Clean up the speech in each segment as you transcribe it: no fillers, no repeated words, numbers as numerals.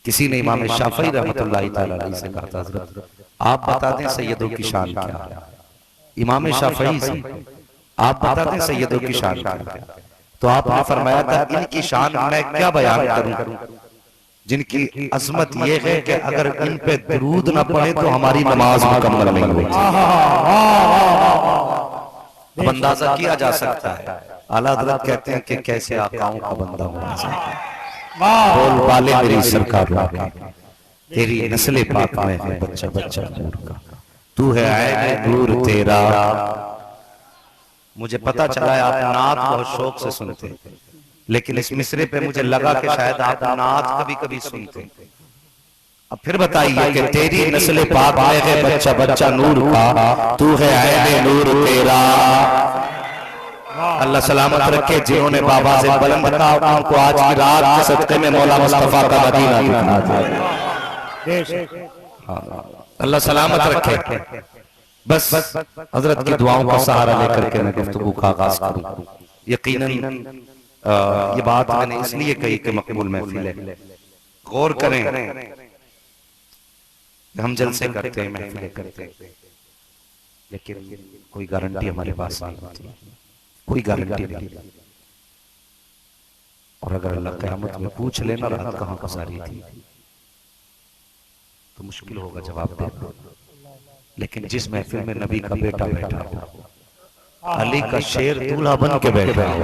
کسی نے امام شافعی رحمۃ اللہ تعالی علیہ سے کہا تھا حضرت آپ بتا دیں سیدوں کی شان کیا ہے. امام شافعی سے آپ بتا دیں سیدوں کی شان کیا ہے. تو آپ نے فرمایا تھا ان کی شان میں کیا بیان کروں جن کی عظمت یہ ہے کہ اگر ان پہ درود نہ پڑھے تو ہماری نماز مکمل نہیں ہوتی. اب اندازہ کیا جا سکتا ہے اعلیٰ حضرت کہتے ہیں کہ کیسے آقاؤں کا بندہ ہونا چاہیے. بول بالے میری سرکار تیری نسل پاک میں ہے بچہ بچہ نور کا تو ہے عین نور تیرا. مجھے پتا چلا ہے آپ نعت بہت شوق سے سنتے لیکن اس مصرے پہ مجھے لگا کہ شاید آپ نعت کبھی کبھی سنتے. اب پھر بتائیے کہ تیری نسل پاک میں ہے بچہ بچہ نور کا تو ہے عین نور تیرا. اللہ سلامت رکھے جنہوں نے بابا سے بلند کہا ان کو آج کی رات کے صدقے میں مولا مصطفیٰ کا مدینہ دکھا دے. اللہ سلامت رکھے. بس حضرت کی دعاؤں کا سہارا لے کر کے میں گفتگو کا آغاز کروں. یقیناً یہ بات میں نے اس لیے کہی کہ مقبول محفل ہے. غور کریں ہم جلسے کرتے ہیں محفلیں کرتے ہیں لیکن کوئی گارنٹی ہمارے پاس نہیں ہوتی. کوئی گارنٹی نہیں. اور اگر اللہ قیامت میں پوچھ لینا رات کہاں گزاری تھی تو مشکل ہوگا جواب دینا. لیکن جس محفل میں نبی کا بیٹا بیٹھا ہو علی کا شیر دولہا بن کے بیٹھا ہو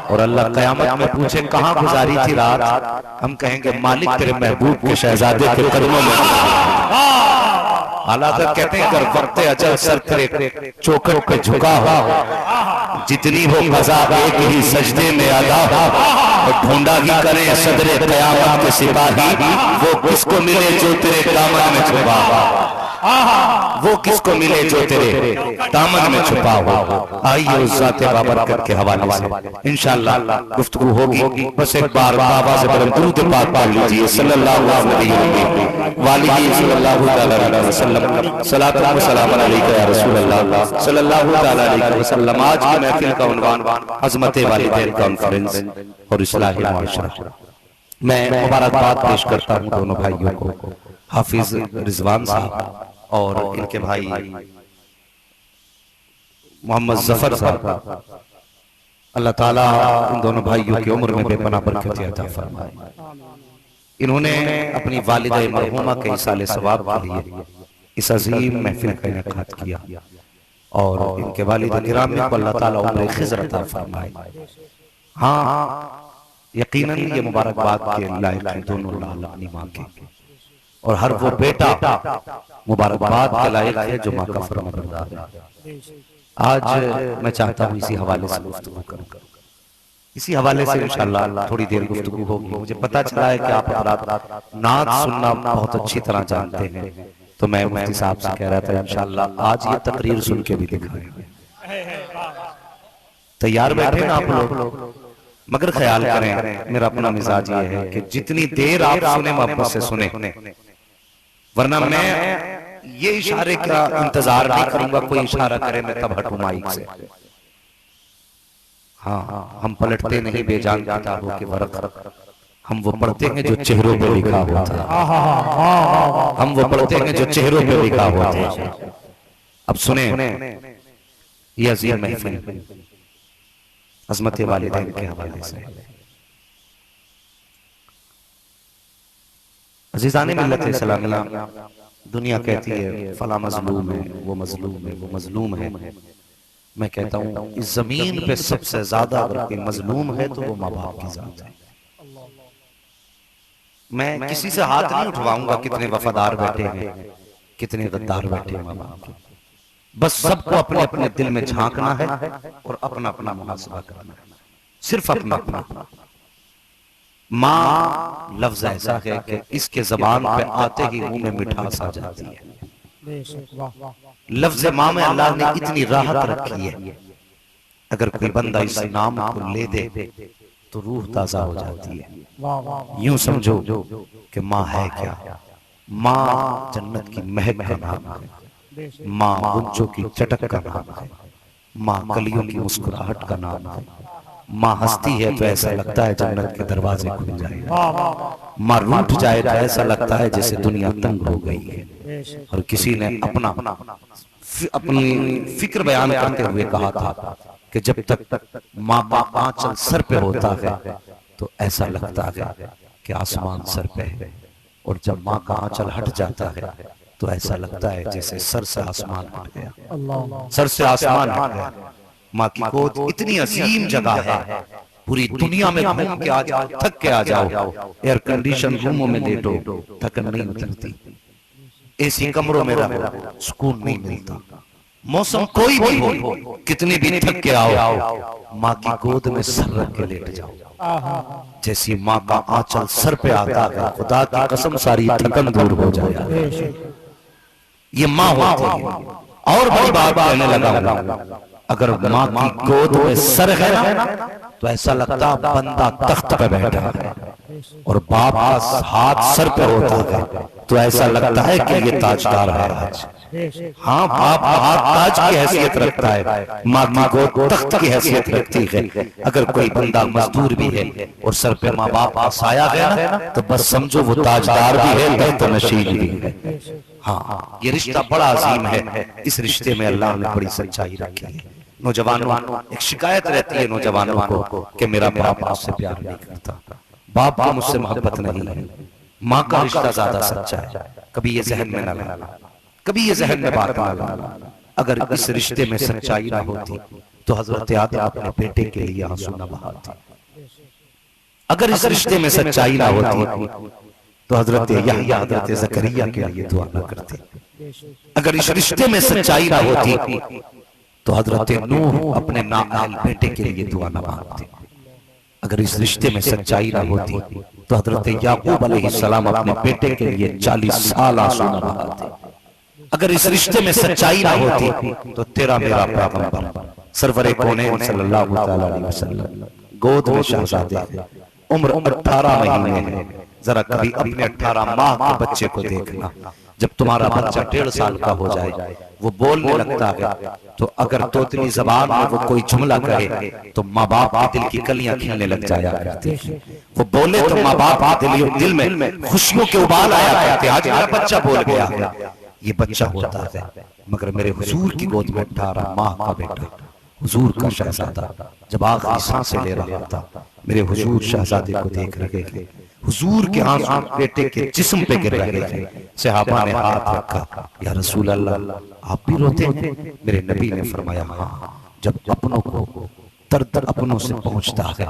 اور اللہ قیامت میں پوچھے کہاں گزاری تھی رات ہم کہیں گے مالک تیرے محبوب کے شہزادے کے قدموں میں. اعلیٰ حضرت کہتے ہیں اگر وقت اجل سر تیرے چوکٹ پہ جھکا ہو جتنی ہو قضا ایک ہی سجدے میں ادا ہو اور ڈھونڈا ہی کریں صدر قیامت کے سپاہی وہ کس کو ملے جو تیرے دامن میں چھپا ہو. وہ کس کو ملے جو تیرے دامن میں چھپا ہو. آئیے اس ذات بابرکت کے حوالے سے انشاءاللہ گفتگو ہوگی. بس ایک بار آواز بلند درود پاک پڑھ لیجئے صلی اللہ علیہ وآلہ صلی اللہ علیہ وسلم. صلاۃ و سلام علیکہ یا رسول اللہ صلی اللہ علیہ وسلم. آج کی محفل کا عنوان عظمت والدین کانفرنس اور اصلاح معاشرہ. میں مبارکباد پیش کرتا ہوں دونوں بھائیوں کو حافظ رضوان صاحب اور ان کے بھائی محمد ظفر صاحب. اللہ تعالیٰ ان دونوں بھائیوں کی عمر میں بے پناہ برکت عطا فرمائے. انہوں نے اپنی والدہ مرحومہ کے ایصال ثواب کے لیے اس عظیم محفل کا انعقاد کیا اور ان کے والد کرام کو اللہ تعالیٰ عمر خضر عطا فرمائے. ہاں یقیناً یہ مبارکباد کے لائق ہیں دونوں لال اپنی ماں کے اور ہر وہ بیٹا مبارکباد کے لائق ہے جو ماں کا فرمانبردار ہے. آج میں چاہتا ہوں اسی حوالے سے گفتگو کروں. اسی حوالے سے انشاءاللہ تھوڑی دیر گفتگو ہوگی. مجھے پتا چلا ہے کہ آپ حضرات نعت سننا بہت اچھی طرح جانتے ہیں تو میں مفتی صاحب سے کہہ رہا تھا انشاءاللہ آج یہ تقریر سن کے بھی دکھائیں گے. تیار بیٹھے نا آپ لوگ مگر خیال کریں میرا اپنا مزاج یہ ہے کہ جتنی دیر آپ سنیں محبت سے سنیں ورنہ میں یہ اشارے کا انتظار نہیں کروں گا کوئی اشارہ کرے میں تب ہٹوں مائک سے. ہاں ہم پلٹتے نہیں بے جان کتابوں کے ورق ہم وہ پڑھتے ہیں جو چہروں پہ لکھا ہوتا ہے. ہم وہ پڑھتے ہیں جو چہروں پہ لکھا ہوتا ہے. اب سنیں یہ عظیم محفل عظمت والدین کے حوالے سے. عزیزان ملت اسلامیہ دنیا کہتی ہے فلاں مظلوم ہے وہ مظلوم ہے وہ مظلوم ہے. میں کہتا ہوں اس زمین پہ سب سے زیادہ اگر کوئی مظلوم ہے تو وہ ماں باپ کی ذات ہے. میں کسی سے ہاتھ نہیں اٹھواؤں گا کتنے وفادار بیٹھے ہیں کتنے غدار بیٹھے ہیں ماں باپ کے. بس سب کو اپنے اپنے دل میں جھانکنا ہے اور اپنا اپنا محاسبہ کرنا ہے. صرف اپنا اپنا. ماں لفظ ایسا ہے کہ اس کے زبان پہ آتے ہی منہ میں مٹھاس آ جاتی ہے. لفظ ماں میں اللہ نے اتنی راحت رکھی ہے اگر کوئی بندہ اس نام کو لے دے تو روح تازہ ہو جاتی ہے. یوں سمجھو کہ ماں ہے کیا. ماں جنت کی مہک کا نام ہے. ماں گنجوں کی چٹک کا نام ہے. ماں کلیوں کی مسکراہٹ کا نام ہے. ماں ہنستی ہے تو ایسا لگتا ہے جنت کے دروازے کھل جائے، ماں روٹھ جائے تو ایسا لگتا ہے جیسے دنیا تنگ ہو گئی ہے۔ اور کسی نے اپنی فکر بیان کرتے ہوئے کہا تھا کہ جب تک ماں کا آنچل سر پہ ہوتا ہے تو ایسا لگتا ہے کہ آسمان سر پہ ہے، اور جب ماں کا آنچل ہٹ جاتا ہے تو ایسا لگتا ہے جیسے سر سے آسمان ہٹ گیا، سر سے آسمان ہٹ گیا۔ ماں کی گود اتنی عظیم جگہ ہے، پوری دنیا میں گھوم کے آ جاؤ، تھک کے آ جاؤ، ایئر کنڈیشن روموں میں لیٹو، تھکن نہیں ملتی، ایسی کمروں میں رہو، سکون نہیں ملتا، موسم کوئی بھی ہو، کتنی بھی تھک کے آؤ، ماں کی گود میں سر رکھ کے لیٹ جاؤ، جیسی ماں کا آنچل سر پہ آتا ہے خدا کی قسم ساری تھکن دور ہو جائے۔ یہ ماں ہوتی ہے۔ اور بڑی بات کہنے لگا، اگر ماں کی گود میں سر ہے نا تو ایسا لگتا بندہ تخت پہ بیٹھا ہے، اور باپ کا ہاتھ سر پہ ہوتا ہے تو ایسا لگتا ہے کہ یہ تاجدار ہے آج۔ ہاں، باپ کا ہاتھ تاج کی حیثیت رکھتا ہے، ماں کی گود تخت کی حیثیت رکھتی ہے۔ اگر کوئی بندہ مزدور بھی ہے اور سر پہ ماں باپ کا سایہ ہے نا تو بس سمجھو وہ تاجدار بھی ہے، تخت نشین بھی ہے۔ ہاں، یہ رشتہ بڑا عظیم ہے، اس رشتے میں اللہ نے بڑی سچائی رکھی ہے۔ نوجوانوں، ایک شکایت رہتی ہے نوجوانوں کو کہ میرا باپ مجھ سے پیار نہیں کرتا، باپ کو مجھ سے محبت نہیں ہے۔ ماں کا رشتہ زیادہ سچا ہے، کبھی یہ ذہن میں نہ لانا، کبھی یہ ذہن میں بات نہ لانا۔ اگر اس رشتے میں سچائی نہ ہوتی تو حضرت آدم اپنے بیٹے کے لیے آنسو نہ بہاتے، اگر اس رشتے میں سچائی نہ ہوتی تو حضرت یحییٰ حضرت زکریا کے لیے دعا نہ کرتے، اگر اس رشتے میں سچائی نہ ہوتی تو حضرت نوح اپنے نااہل بیٹے کے لیے دعا نہ مانگتے، اگر اس رشتے میں سچائی نہ ہوتی تو حضرت یعقوب علیہ السلام اپنے بیٹے کے لیے 40 سال آنسو نہ بہاتے، اگر اس رشتے میں سچائی نہ ہوتی تو تیرا میرا پیغمبر سرور کونین صلی اللہ علیہ وسلم گود میں شہزادے ہیں، عمر 18 مہینے ہے۔ ذرا کبھی اپنے 18 ماہ کے بچے کو دیکھنا، جب تمہارا بچہ 1.5 سال کا ہو جائے وہ بولنے لگتا ہے تو اگر توتنی زبان میں وہ کوئی جملہ کہے تو ماں باپ کے دل کی کلیاں کھلنے لگ جایا کرتی ہیں، وہ بولے تو ماں باپ کے دل میں خوشیوں کے ابال آیا کرتے ہیں۔ آج میرا بچہ بول گیا، یہ بچہ ہوتا ہے، مگر میرے حضور کی گود میں 18 ماہ کا بیٹا، حضور کا شہزادہ جب آخری سانسیں لے رہا تھا، میرے حضور شہزادے کو دیکھ رہے تھے، حضور کے آنسو بیٹے کے جسم پہ گر رہے تھے۔ صحابہ نے ہاتھ رکھا، یا رسول اللہ آپ بھی روتے ہیں؟ میرے نبی نے فرمایا ہاں، جب اپنوں کو درد اپنوں سے پہنچتا ہے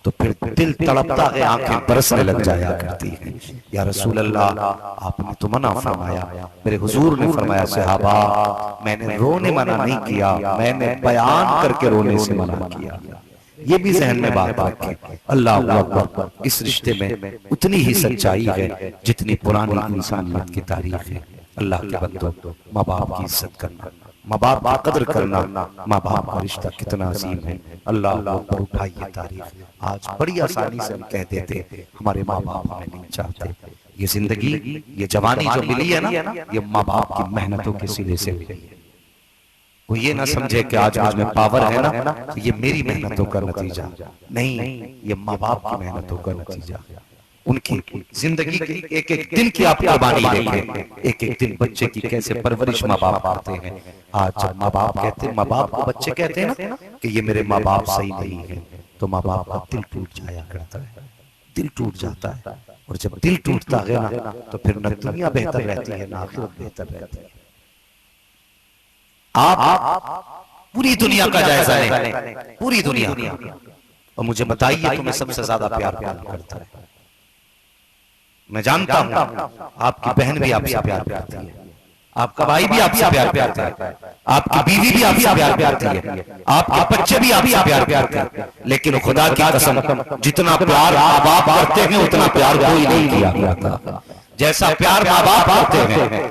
تو پھر دل تڑپتا ہے، آنکھیں برسنے لگ جایا کرتی ہیں۔ یا رسول اللہ آپ نے تو منع فرمایا، میرے حضور نے فرمایا صحابہ میں نے رونے منع نہیں کیا، میں نے بیان کر کے رونے سے منع کیا۔ یہ بھی ذہن میں بات رکھیں۔ اللہ اکبر، اس رشتے میں اتنی ہی سچائی ہے جتنی پرانی انسانیت کی تاریخ ہے۔ اللہ کے بندوں، ماں باپ کی عزت کرنا، ماں باپ کی قدر کرنا، ماں باپ کا رشتہ کتنا عظیم ہے۔ اللہ اکبر، اٹھائیے تاریخ۔ آج بڑی آسانی سے ہم کہہ دیتے ہمارے ماں باپ ہمیں نہیں چاہتے۔ یہ زندگی، یہ جوانی جو ملی ہے نا، یہ ماں باپ کی محنتوں کے سلے سے ملی ہے۔ وہ یہ نہ سمجھے کہ آج مجھ میں پاور ہے نا تو یہ میری محنتوں کا نتیجہ نہیں، یہ ماں باپ کی محنتوں کا نتیجہ، ان کی زندگی کی ایک ایک دن کی آپ قربانی دیکھیں، ایک ایک دن بچے کی کیسے پرورش ماں باپ کرتے ہیں۔ آج جب ماں باپ کہتے ہیں، ماں باپ کو بچے کہتے ہیں نا کہ یہ میرے ماں باپ صحیح نہیں ہے، تو ماں باپ کا دل ٹوٹ جایا کرتا ہے، دل ٹوٹ جاتا ہے۔ اور جب دل ٹوٹتا ہے نا تو پھر نہ دنیا بہتر رہتی ہے نہ آخرت بہتر رہتی ہے۔ آپ پوری دنیا کا جائزہ لیں، پوری دنیا، اور مجھے بتائیے تمہیں سب سے زیادہ پیار کون کرتا ہے؟ میں جانتا ہوں آپ کی بہن بھی آپ سے پیار کرتی ہے، آپ کا بھائی بھی آپ سے پیار کرتا ہے، آپ کی بیوی بھی آپ سے پیار کرتی ہے، آپ کے بچے بھی آپ سے پیار کرتے ہیں، لیکن خدا کی قسم جتنا پیار ماں باپ کرتے ہیں اتنا پیار کوئی نہیں کیا جاتا۔ جیسا پیار ماں باپ کرتے ہیں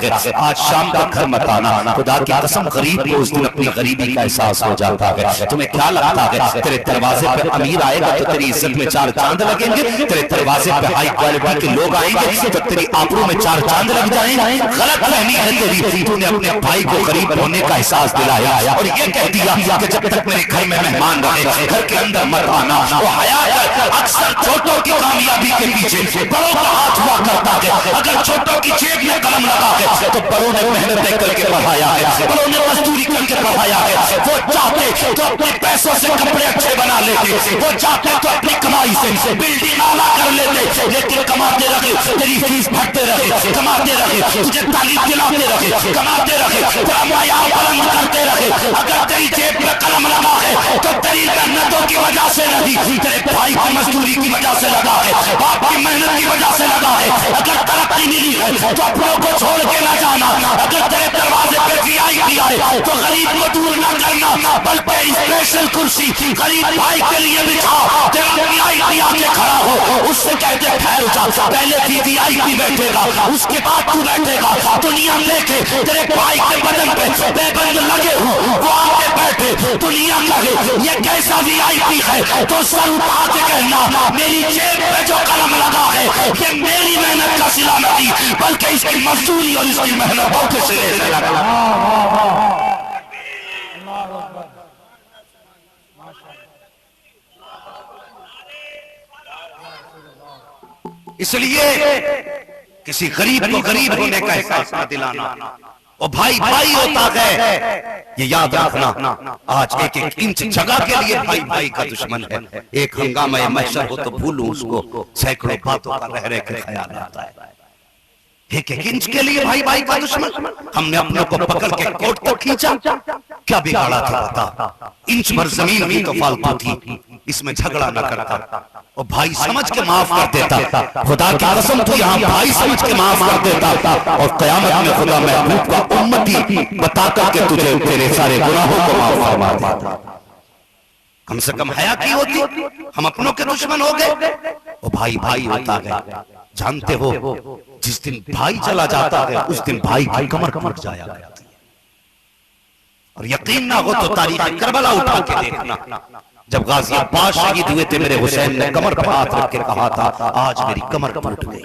کہتا ہے آج شام کا گھر مت آنا، خدا کی قسم غریب کو اس دن اپنی غریبی کا احساس ہو جاتا ہے۔ تمہیں کیا لگتا ہے تیرے دروازے پہ امیر آئے گا تو تیری عزت میں چار چاند لگیں گے؟ تیرے دروازے پہ ہائی کوالٹی کے لوگ آئیں گے تو تیری آبرو میں چار چاند لگ جائیں گے؟ غلط فہمی ہے تیری، تو نے اپنے بھائی کو غریب ہونے کا احساس دلایا اور یہ کہہ دیا کہ جب تک میرے گھر میں مہمان رہے گھر کے اندر مت آنا۔ وہ حیات اکثر چھوٹوں کی کامیابی کے پیچھے بڑوں کا ہاتھ ہوا کرتا ہے۔ اگر چھوٹوں کی جیب میں قلم لگا ہے تو بڑوں نے محنت کر کے پڑھایا ہے، بڑوں نے مزدوری کر کے پڑھایا ہے۔ وہ چاہتے تو اپنے پیسوں سے کپڑے اچھے بنا لیتے، وہ چاہتے تو اپنی کمائی سے بلڈنگ اعلیٰ کر لیتے، لیکن کماتے رہے، تیری فیس بھرتے رہے، کماتے رہے، تجھے تعلیم دلاتے رہے، کماتے رہے، تیرا معیار بلند کرتے رہے۔ اگر تیری جیب میں قلم لگا ہے تو تیری محنتوں کی وجہ سے نہیں، تیرے بھائی کی مزدوری کی وجہ سے لگا ہے، باپ کی محنت کی وجہ سے لگا ہے۔ اگر ترقی ملی ہے تو اپنوں کو چھوڑ کے نہ جانا، اگر تیرے دروازے پہ VIP آئے تو غریب کو دور نہ کرنا، بلکہ اسپیشل کرسی غریب بھائی کے لیے بچھا، تیرا VIP آ کے کھڑا ہو، اس سے کہتے ٹھہر جا، پہلے VIP بیٹھے گا اس کے بعد تو بیٹھے گا۔ دنیا دیکھے تیرے بھائی کے بدن پہ بے بند لگے ہو، وہ آ کے بیٹھے، دنیا کہے یہ کیسا VIP ہے، تو سر اٹھا کے کہنا میری جیب پہ جو قلم لگا ہے یہ میری محنت کا صلہ نہیں بلکہ اس کی مزدوری اور اس کی محنتوں کے صلے سے لگا۔ اس لیے کسی غریب کو غریب ہونے کا احساس نہ دلانا، اور بھائی بھائی ہوتا ہے یہ یاد رکھنا۔ آج ایک ایک انچ جگہ کے لیے بھائی بھائی کا دشمن ہے، ایک ہنگامہ محشر ہو تو بھولوں اس کو، سینکڑوں باتوں کا رہ رہ کے خیال آتا ہے۔ ایک ایک انچ کے لیے بھائی بھائی کا دشمن، ہم نے اپنوں کو پکڑ کے کوٹ تک کھینچا، کیا بگاڑا تھا بتا؟ انچ بھر زمین بھی تو فالتو تھی، اس میں جھگڑا نہ کرتا اور بھائی سمجھ کے معاف کر دیتا۔ خدا کی قسم تو یہاں بھائی سمجھ کے معاف کر دیتا اور قیامت میں خدا محبوب کا امتی بتا کر کے تجھے تیرے سارے گناہوں کو معاف فرما دیتا۔ کم سے کم حیا کی ہوتی، ہم اپنوں کے دشمن ہو گئے، وہ بھائی بھائی ہوتا ہے۔ جانتے ہو جس دن بھائی چلا جاتا ہے اس دن بھائی کی کمر ٹوٹ جایا کرتی ہے، اور یقین نہ ہو تو تاریخ کربلا اٹھا کے دیکھنا، جب غازی عباس شہید ہوئے تھے میرے حسین نے کمر پہ ہاتھ رکھ کے کہا تھا آج میری کمر ٹوٹ گئی۔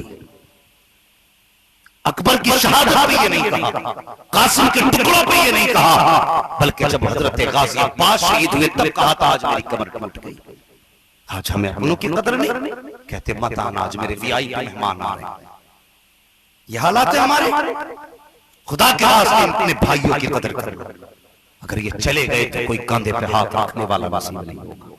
اکبر کی شہادت پہ یہ نہیں کہا، قاسم کے ٹکڑوں پہ یہ نہیں کہا، بلکہ جب حضرت غازی عباس شہید ہوئے تب کہا تھا آج میری کمر ٹوٹ گئی۔ آج ہمیں اپنوں کی قدر نہیں، کہتے مت آنا آج میرے VIP مہمان آ رہے ہیں۔ یہ حالات ہے ہمارے، خدا کے واسطے اپنے بھائیوں کی قدر کرو، اگر یہ چلے گئے تو کوئی کاندھے پہ ہاتھ رکھنے والا نصیب نہیں ہوگا۔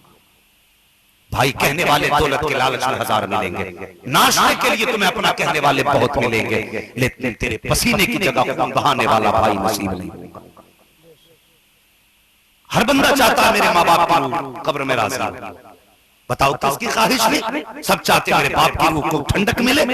بھائی کہنے والے دولت کے لالچ میں ہزار ملیں گے، ناشتے کے لیے تمہیں اپنا کہنے والے بہت ملیں گے، لیکن تیرے پسینے کی جگہ خون بہانے والا بھائی نصیب نہیں ہوگا۔ ہر بندہ چاہتا ہے میرے ماں باپ کی روح قبر میں راضی ہو، بتاؤ کس کی خواہش نہیں؟ سب چاہتے میرے باپ کی روح کو ٹھنڈک ملے،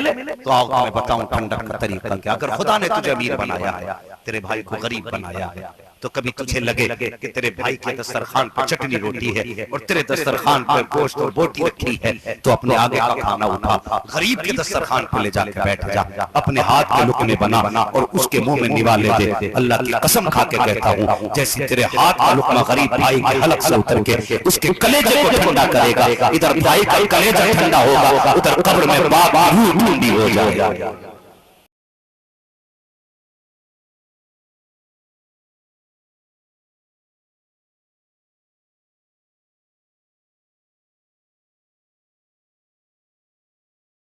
تو آؤ میں بتاؤں ٹھنڈک کا طریقہ کیا۔ اگر خدا نے تجھے امیر بنایا ہے، تیرے بھائی کو غریب بنایا ہے، تو کبھی تجھے لگے کہ تیرے بھائی کے دسترخوان پر چٹنی روٹی ہے اور تیرے دسترخوان پر گوشت اور بوٹی رکھی ہے، تو اپنے آگے کا کھانا اٹھا، غریب کے دسترخوان پر لے جا کے بیٹھ جا، اپنے ہاتھ کے لقمے بنا اور اس کے منہ میں نوالے دے۔ اللہ کی قسم کھا کے کہتا ہوں جیسے تیرے ہاتھ کا لقمہ غریب بھائی کے حلق سے اتر کے اس کے کلیجے کو ٹھنڈا کرے گا، ادھر بھائی کا کلیجہ ٹھنڈا ہوگا، ادھر قبر میں باپ روح ٹھنڈی ہو جائے گا۔